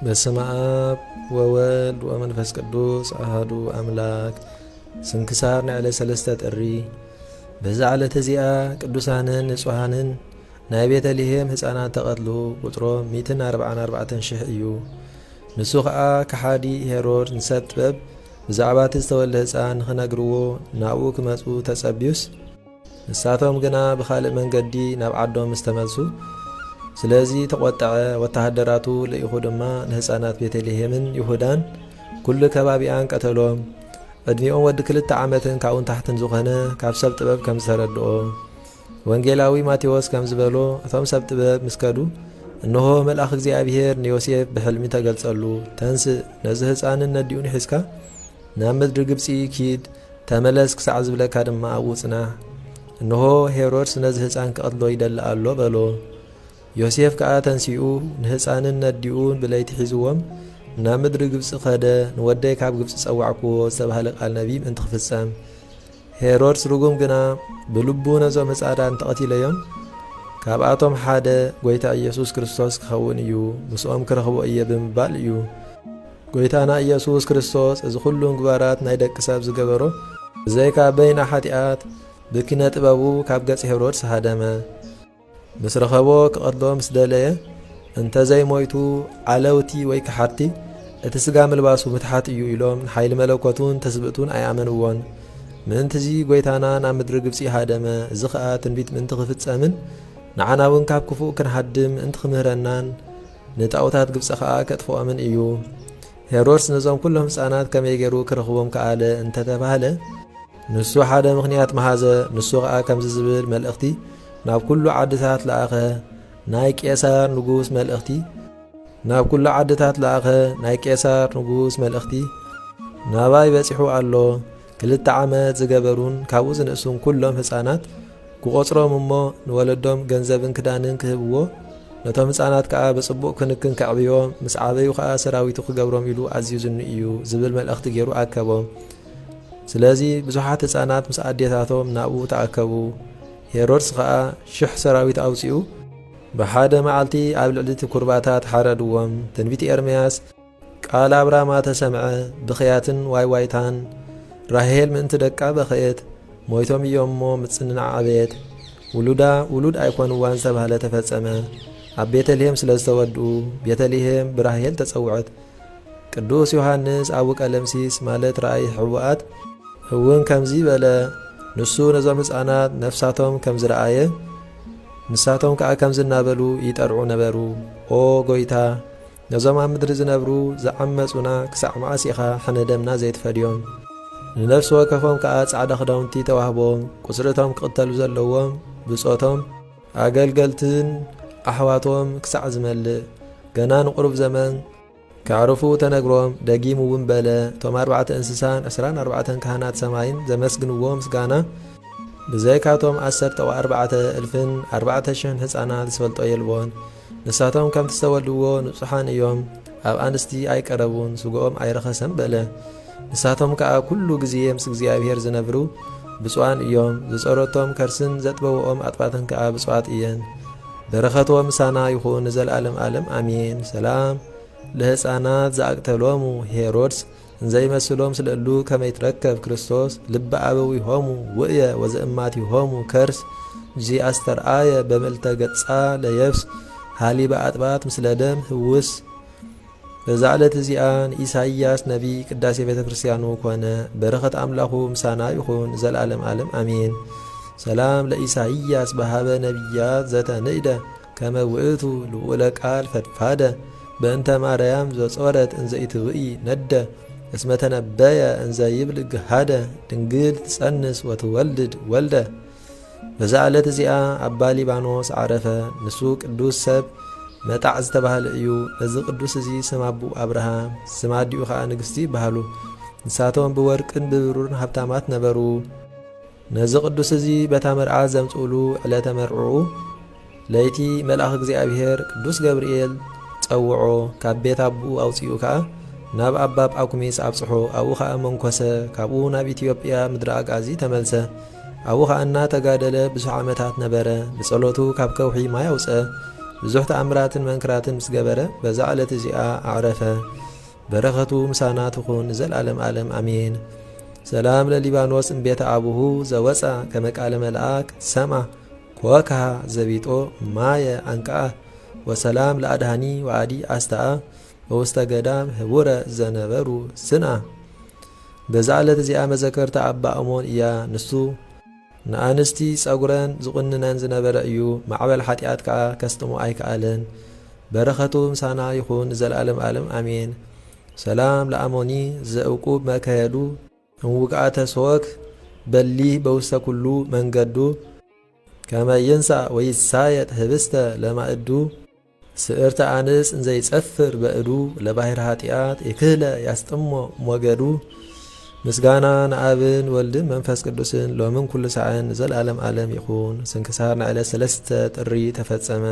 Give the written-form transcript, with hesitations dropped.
በስመ አብ ወወልድ ወመንፈስ ቅዱስ አሐዱ አምላክ። ስንክሳር ንዕለ ሰለስተ ጥሪ። በዛ ዕለት እዚኣ ቅዱሳንን ንጹሓንን ናይ ቤተልሔም ህፃናት ተቐትሉ ቁጥሮም 144,000 እዩ። ንሱ ከዓ ከሓዲ ሄሮድ ንሰብ ጥበብ ብዛዕባ እቲ ዝተወልደ ህፃን ንኽነግርዎ ናብኡ ክመፁ ተጸቢዩስ ንሳቶም ግና ብኻልእ መንገዲ ናብ ዓዶም ምስ ተመልሱ ስለዚ ተቆጠዐ። ወታሃደራቱ ለኢኹ ድማ ንህፃናት ቤተልሔምን ይሁዳን ኩሉ ከባቢኣን ቀተሎም። ዕድሚኦም ወዲ 2 ዓመትን ካብኡን ታሕትን ዝኾነ ካብ ሰብ ጥበብ ከም ዝተረድኦ ወንጌላዊ ማቴዎስ ከም ዝበሎ እቶም ሰብ ጥበብ ምስ ከዱ እንሆ መልአኽ እግዚኣብሔር ንዮሴፍ ብሕልሚ ተገልጸሉ፣ ተንስእ ነዚ ህፃንን ነዲኡን ሒዝካ ናብ ምድሪ ግብፂ ኪድ ተመለስ ክሳዕ ዝብለካ ድማ ኣብኡ ጽናሕ። እንሆ ሄሮድስ ነዚ ህፃን ክቐትሎ ይደሊ ኣሎ በሎ። ዮሴፍ ከዓ ተንሲኡ ንህፃንን ነዲኡን ብለይቲ ሒዝዎም ናብ ምድሪ ግብፂ ኸደ። ንወደይ ካብ ግብፂ ጸዋዕክዎ ዝተባህለ ቃል ነቢብ እንትኽፍጸም። ሄሮድስ ርጉም ግና ብልቡ ነዞም ህፃናት እንተቐቲለዮም ካብኣቶም ሓደ ጐይታ ኢየሱስ ክርስቶስ ክኸውን እዩ፣ ምስኦም ክረኽቦ እየ ብምባል እዩ። ጐይታና ኢየሱስ ክርስቶስ እዚ ኩሉ ምግባራት ናይ ደቂ ሰብ ዝገበሮ ብዘይካ በይና ሓጢኣት ብኪነ ጥበቡ ካብ ገጽ ሄሮድስ ሃደመ። ምስ ረኸቦ ክቐትሎ ምስ ደለየ እንተዘይሞይቱ ዓለውቲ ወይ ከሓቲ እቲ ስጋ ምልባሱ ምትሓት እዩ ኢሎም ንሓይሊ መለኮቱን ተስብእቱን ኣይኣመንዎን። ምእንቲ እዚ ጐይታና ናብ ምድሪ ግብፂ ሃደመ። እዚ ከዓ ትንቢት ምእንቲ ክፍጸምን ንዓና እውን ካብ ክፉእ ክንሓድም ምእንቲ ክምህረናን ንጣዖታት ግብፂ ከዓ ከጥፍኦምን እዩ። ሄሮድስ ነዞም ኩሎም ህፃናት ከመይ ገይሩ ክረኽቦም ከኣለ እንተተባህለ ንሱ ሓደ ምኽንያት መሃዘ። ንሱ ከዓ ከምዚ ዝብል መልእኽቲ ናብ ኩሉ ዓድታት ለኣኸ ናይ ቄሳር ንጉስ መልእኽቲ ናብ ኩሉ ዓድታት ለኣኸ ናይ ቄሳር ንጉስ መልእኽቲ ናባይ በፂሑ ኣሎ። 2 ዓመት ዝገበሩን ካብኡ ዝንእሱን ኩሎም ህፃናት ክቖፅሮም እሞ ንወለዶም ገንዘብን ክዳንን ክህብዎ ነቶም ህፃናት ከዓ ብጽቡቕ ክንክን ከዕብዮም ምስ ዓበዩ ከዓ ሰራዊቱ ክገብሮም ኢሉ ኣዝዩ ዝኒ እዩ ዝብል መልእኽቲ ገይሩ ኣከቦም። ስለዚ ብዙሓት ህፃናት ምስ ኣዴታቶም ናብኡ ተኣከቡ። ሄሮድስ ከዓ 1000 ሰራዊት ኣውፂኡ ብሓደ መዓልቲ ኣብ ልዕሊ እቲ ኩርባታት ሓረድዎም። ትንቢት ኤርምያስ ቃል ኣብራማ ተሰምዐ ብኽያትን ዋይዋይታን ራሄል ምእንቲ ደቃ በኸየት ሞይቶም እዮም እሞ ምጽንናዕ ዓበየት ውሉድ ኣይኮንዋን ዝተባህለ ተፈጸመ። ኣብ ቤተልሔም ስለ ዝተወድኡ ቤተልሔም ብራሄል ተጸውዐት። ቅዱስ ዮሃንስ ኣብ ቀለምሲስ ማለት ራእይ ሕቡኣት እውን ከምዚ በለ። ንሱ ነዞም ህፃናት ነፍሳቶም ከም ዝረአየ ንሳቶም ከዓ ከም ዝናበሉ ይጠርዑ ነበሩ። ኦ ጐይታ ነዞም ኣብ ምድሪ ዝነብሩ ዝዓመፁና ክሳዕ መዓስ ኢኻ ሓነደምና ዘይትፈድዮም። ንነፍሲ ወከፎም ከዓ ጻዕዳ ክዳውንቲ ተዋህቦም ቁጽርቶም ክቕተሉ ዘለዎም ብጾቶም ኣገልገልትን ኣሕዋቶም ክሳዕ ዝመልእ ገና ንቁሩብ ዘመን ካዕርፉ ተነግሮም ደጊሙ እውን በለ። እቶም 4 እንስሳን 24 ካህናት ሰማይን ዘመስግንዎ ምስጋና ብዘይካቶም 14,400 ህፃናት ዝፈልጦ የልቦን። ንሳቶም ከምቲ ዝተወልድዎ ንጹሓን እዮም፣ ኣብ ኣንስቲ ኣይቀረቡን፣ ስግኦም ኣይረኸሰን በለ። ንሳቶም ከዓ ኩሉ ግዜ ምስ እግዚኣብሔር ዝነብሩ ብፁዓን እዮም፣ ዝጸረቶም ከርስን ዘጥበውኦም ኣጥባትን ከዓ ብፁዓት እየን። በረኸቶም ምሳና ይኹን ንዘለዓለም ዓለም ኣሜን። ሰላም ለህፃናት ዝኣቅተሎሙ ሄሮድስ እንዘይመስሎም ስለሉ ከመይ ትረከብ ክርስቶስ ልበ ኣበዊሆሙ ውእየ ወዘእማቲሆሙ ከርስ እዚ ኣስተርአየ በምልተ ገጻ ለየብስ ሃሊበ ኣጥባት ምስለ ደም ህውስ። በዛ ዕለት እዚኣ ንኢሳይያስ ነቢ ቅዳሴ ቤተ ክርስቲያኑ ኮነ። በረኸት ኣምላኹ ምሳና ይኹን ዘለዓለም ዓለም ኣሜን። ሰላም ለኢሳይያስ በሃበ ነቢያት ዘተንእደ ከመ ውእቱ ልዑለ ቃል ፈድፋደ በእንተ ማርያም ዘጾረት እንዘ ኢትውኢ ነደ እስመ ተነበየ እንዘ ይብል ግሃደ ድንግል ትጸንስ ወትወልድ ወልደ። በዛ ዕለት እዚኣ ኣባ ሊባኖስ ዓረፈ። ንሱ ቅዱስ ሰብ መጣዕ ዝተባህለ እዩ። ነዚ ቅዱስ እዚ ስም ኣቡኡ ኣብርሃም ስም ኣዲኡ ከዓ ንግስቲ ይበሃሉ። ንሳቶም ብወርቅን ብብሩርን ሃብታማት ነበሩ። ነዚ ቅዱስ እዚ በታ መርዓት ዘምጽኡሉ ዕለተ መርዑ ለይቲ መልኣኽ እግዚኣብሔር ቅዱስ ገብርኤል ጸውዖ። ካብ ቤት ኣቡኡ ኣውፂኡ ከዓ ናብ ኣባ ጳኩሚስ ኣብጽሖ። ኣብኡ ከዓ መንኰሰ። ካብኡ ናብ ኢትዮጵያ ምድሪ ኣጋዚ ተመልሰ። ኣብኡ ከዓ እናተጋደለ ብዙሕ ዓመታት ነበረ። ብጸሎቱ ካብ ከውሒ ማይ ኣውፅአ። ብዙሕ ተኣምራትን መንክራትን ምስ ገበረ በዛ ዕለት እዚኣ ኣዕረፈ። በረኸቱ ምሳና ትኹን ዘለዓለም ዓለም ኣሜን። ሰላም ለሊባኖስ እምቤተ አቡሁ ዘወፃ ከመቃለ መልአክ ሰምዐ ኮከሃ ዘቢጦ ማየ አንቃአ ወሰላም ለአድሃኒ ወአዲ አስተአ በውስተ ገዳም ህቡረ ዘነበሩ ስንአ። በዛ ዕለት እዚኣ መዘከርታ ኣባ እሞን እያ። ንሱ ንኣንስቲ ጸጉረን ዝቁንነን ዝነበረ እዩ። ማዕበል ሓጢኣት ከዓ ከስጥሞ ኣይከኣለን። በረኸቱ ምሳና ይኹን ዘለዓለም ዓለም ኣሜን። ሰላም ለአሞኒ ዘእውቁብ መከየዱ እንውቃተ ሶወክ በሊ በውስተ ኩሉ መንገዱ ከመ ይንሳእ ወይሳየጥ ህብስተ ለማእዱ ስእርተ አንስ እንዘይጸፍር በእዱ ለባሕር ኃጢአት የክህለ ያስጥሞ ሞገዱ። ምስጋና ንአብን ወልድን መንፈስ ቅዱስን ሎምን ኩሉ ሰዓን ዘለዓለም ዓለም ይኹን። ስንክሳር ንዕለት 3 ጥሪ ተፈጸመ።